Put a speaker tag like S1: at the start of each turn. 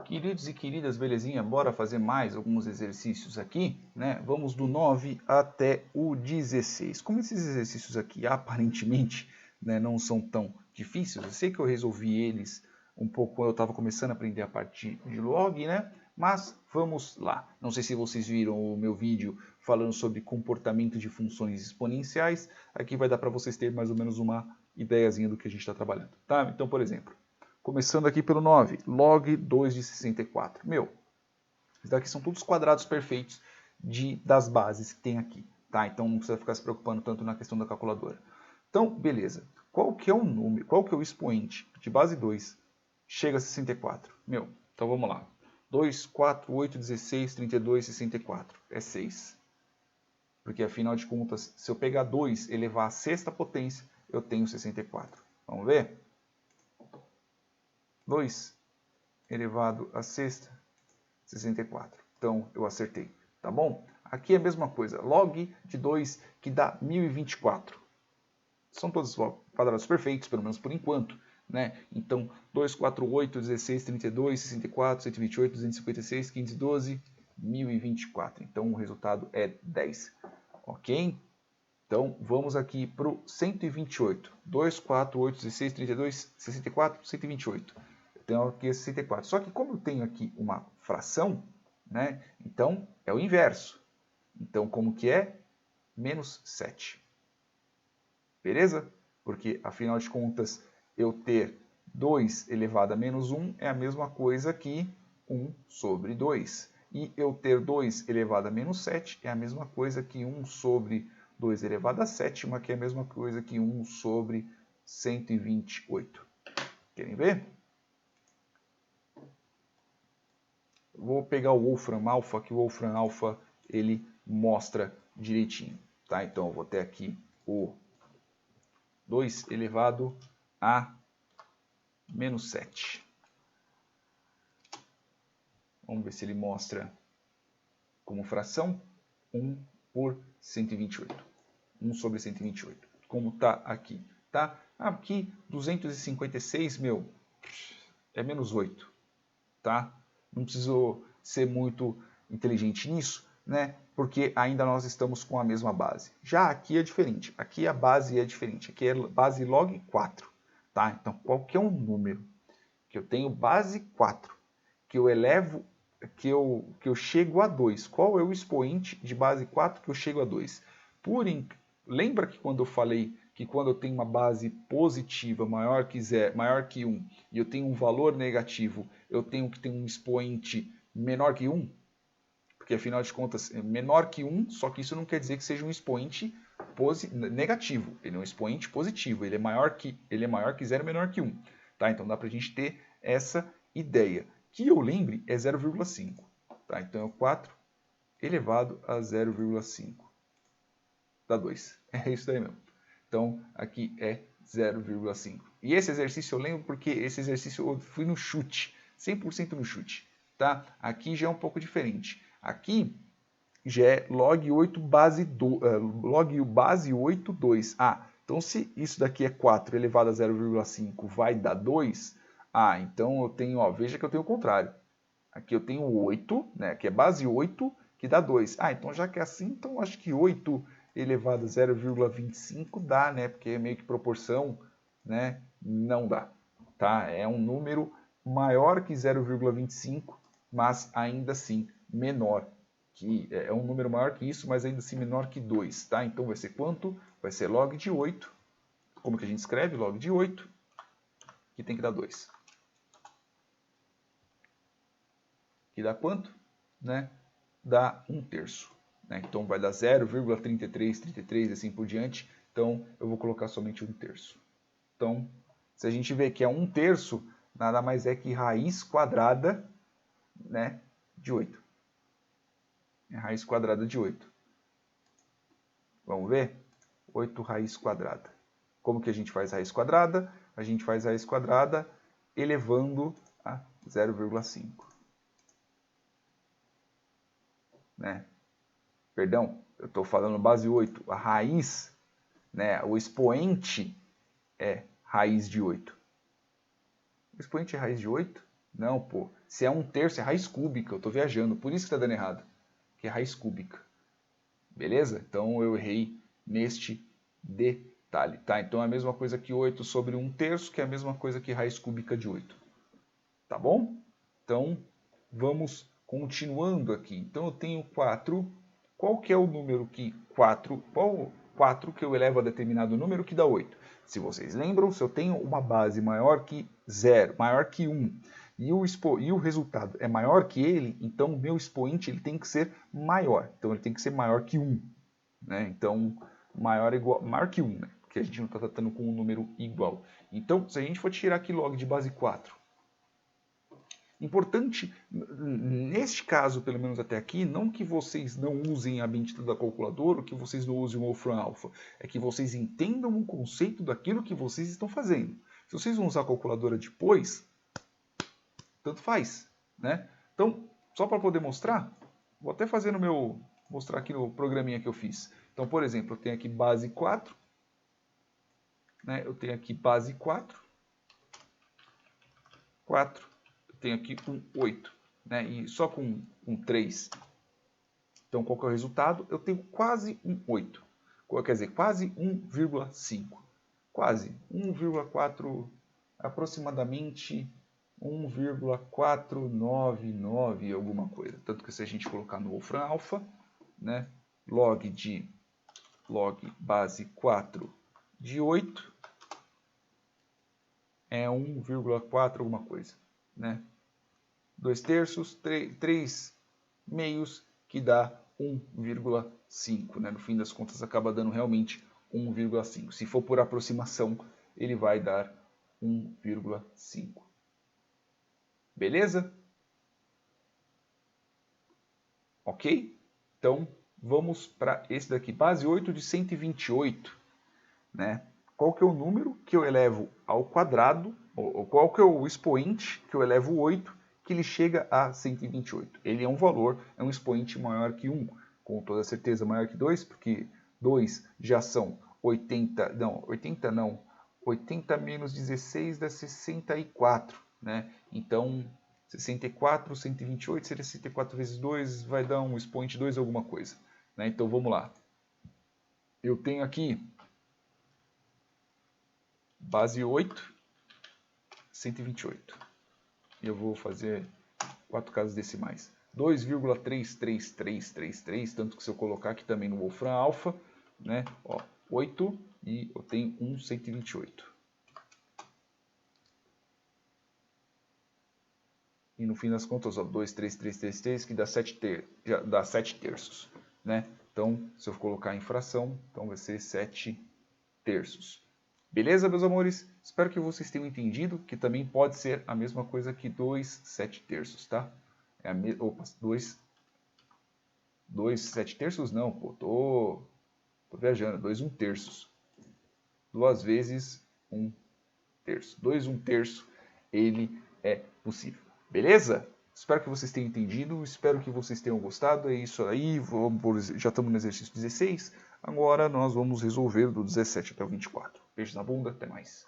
S1: queridos e queridas, belezinha? Bora fazer mais alguns exercícios aqui, né? Vamos do 9 até o 16. Como esses exercícios aqui aparentemente, né, não são tão difíceis, eu sei que eu resolvi eles um pouco quando eu estava começando a aprender a parte de log, né? Mas vamos lá. Não sei se vocês viram o meu vídeo falando sobre comportamento de funções exponenciais. Aqui vai dar para vocês terem mais ou menos uma ideiazinha do que a gente está trabalhando, tá? Então, por exemplo, começando aqui pelo 9, log 2 de 64. Esses daqui são todos quadrados perfeitos das bases que tem aqui, tá? Então não precisa ficar se preocupando tanto na questão da calculadora. Então, beleza. Qual que é o número, qual que é o expoente de base 2 chega a 64? Então vamos lá. 2, 4, 8, 16, 32, 64. É 6. Porque afinal de contas, se eu pegar 2 e elevar à sexta potência, eu tenho 64. Vamos ver? 2 elevado à sexta, 64. Então, eu acertei. Tá bom? Aqui é a mesma coisa. Log de 2, que dá 1024. São todos quadrados perfeitos, pelo menos por enquanto, né? Então, 2, 4, 8, 16, 32, 64, 128, 256, 512, 1024. Então, o resultado é 10. Ok? Então, vamos aqui para o 128. 2, 4, 8, 16, 32, 64, 128. Então, aqui é 64. Só que como eu tenho aqui uma fração, né? Então, é o inverso. Então, como que é? Menos 7. Beleza? Porque, afinal de contas, eu ter 2 elevado a menos 1 é a mesma coisa que 1 sobre 2. E eu ter 2 elevado a menos 7 é a mesma coisa que 1 sobre 2 elevado a sétima, que é a mesma coisa que 1 sobre 128. Querem ver? Vou pegar o Wolfram Alpha, que o Wolfram Alpha ele mostra direitinho. Tá? Então, eu vou ter aqui o 2 elevado a menos 7. Vamos ver se ele mostra como fração 1 por 128. 1 sobre 128. Como está aqui. Tá? Aqui, 256, é menos 8. Tá? Não preciso ser muito inteligente nisso, né? Porque ainda nós estamos com a mesma base. Já aqui é diferente. Aqui a base é diferente. Aqui é base log 4. Tá? Então, qual que é um número que eu tenho base 4, que eu elevo, que eu chego a 2? Qual é o expoente de base 4 que eu chego a 2? Lembra que quando eu falei que quando eu tenho uma base positiva maior que 1 e eu tenho um valor negativo, eu tenho que ter um expoente menor que 1? Porque afinal de contas, é menor que 1, só que isso não quer dizer que seja um expoente negativo. Ele é um expoente positivo, ele é maior que 0, menor que 1. Tá? Então dá para a gente ter essa ideia. Que eu lembre é 0,5. Tá? Então é 4 elevado a 0,5. Dá 2. É isso daí mesmo. Então, aqui é 0,5. E esse exercício eu lembro porque esse exercício eu fui no chute. 100% no chute. Tá? Aqui já é um pouco diferente. Aqui já é log 8 log base 8, 2. Então se isso daqui é 4 elevado a 0,5 vai dar 2. Então eu tenho, veja que eu tenho o contrário. Aqui eu tenho 8, né, que é base 8, que dá 2. Então já que é assim, então acho que 8 elevado a 0,25 dá, né? Porque é meio que proporção, né? Não dá, tá? É um número maior que 0,25, mas ainda assim menor. É um número maior que isso, mas ainda assim menor que 2, tá? Então vai ser quanto? Vai ser log de 8. Como que a gente escreve? Log de 8, que tem que dar 2. Que dá quanto? Né? Dá 1/3. Né? Então vai dar 0,3333 e assim por diante. Então eu vou colocar somente 1/3. Então, se a gente vê que é 1/3, nada mais é que raiz quadrada, né, de 8. É raiz quadrada de 8. Vamos ver? 8 raiz quadrada. Como que a gente faz raiz quadrada? A gente faz raiz quadrada elevando a 0,5. Né? Perdão, eu estou falando base 8. A raiz, né, o expoente é raiz de 8. O expoente é raiz de 8? Não, pô. Se é 1/3, é raiz cúbica. Eu estou viajando. Por isso que está dando errado. Que é raiz cúbica. Beleza? Então eu errei neste detalhe. Tá? Então é a mesma coisa que 8 sobre 1/3, que é a mesma coisa que raiz cúbica de 8. Tá bom? Então vamos continuando aqui. Então eu tenho 4. Qual que é o número que 4... Qual 4 que eu elevo a determinado número que dá 8? Se vocês lembram, se eu tenho uma base maior que 0, maior que 1, e o resultado é maior que ele, então o meu expoente ele tem que ser maior. Então ele tem que ser maior que 1. Né? Então, maior que 1, né? Porque a gente não está tratando com um número igual. Então, se a gente for tirar aqui log de base 4, importante, neste caso, pelo menos até aqui, não que vocês não usem a bendita da calculadora ou que vocês não usem o Wolfram Alpha, é que vocês entendam o conceito daquilo que vocês estão fazendo. Se vocês vão usar a calculadora depois, tanto faz, né? Então, só para poder mostrar, vou até fazer mostrar aqui no programinha que eu fiz. Então, por exemplo, eu tenho aqui base 4, né? Eu tenho aqui base 4, eu tenho aqui um 8, né? E só com 3. Então, qual que é o resultado? Eu tenho quase um 8. Quer dizer, quase 1,5. Quase 1,4, aproximadamente 1,499 alguma coisa. Tanto que se a gente colocar no Wolfram Alpha, né, log base 4 de 8 é 1,4 alguma coisa. Né? 2/3, 3 meios, que dá 1,5. Né? No fim das contas, acaba dando realmente 1,5. Se for por aproximação, ele vai dar 1,5. Beleza? Ok? Então, vamos para esse daqui. Base 8 de 128. Né? Qual que é o número que eu elevo ao quadrado, ou qual que é o expoente que eu elevo 8, que ele chega a 128? Ele é um valor, é um expoente maior que 1. Com toda certeza maior que 2, porque 2 já são 80 menos 16 dá 64. Né? Então, 64, 128, seria 64 vezes 2, vai dar um expoente 2 alguma coisa. Né? Então, vamos lá. Eu tenho aqui base 8, 128. E eu vou fazer 4 casas decimais. 2,33333, tanto que se eu colocar aqui também no Wolfram Alpha, né, ó, 8 e eu tenho um 128. E no fim das contas, ó, 23333, que dá 7 terços. Né? Então, se eu colocar em fração, então vai ser 7 terços. Beleza, meus amores? Espero que vocês tenham entendido que também pode ser a mesma coisa que 2 7/3, tá? Opa, 2 7/3 não, pô, tô viajando, 2 1/3. 2 vezes 1/3. 2 1/3, ele é possível. Beleza? Espero que vocês tenham entendido, espero que vocês tenham gostado. É isso aí, já estamos no exercício 16. Agora nós vamos resolver do 17 até o 24. Beijo na bunda, até mais.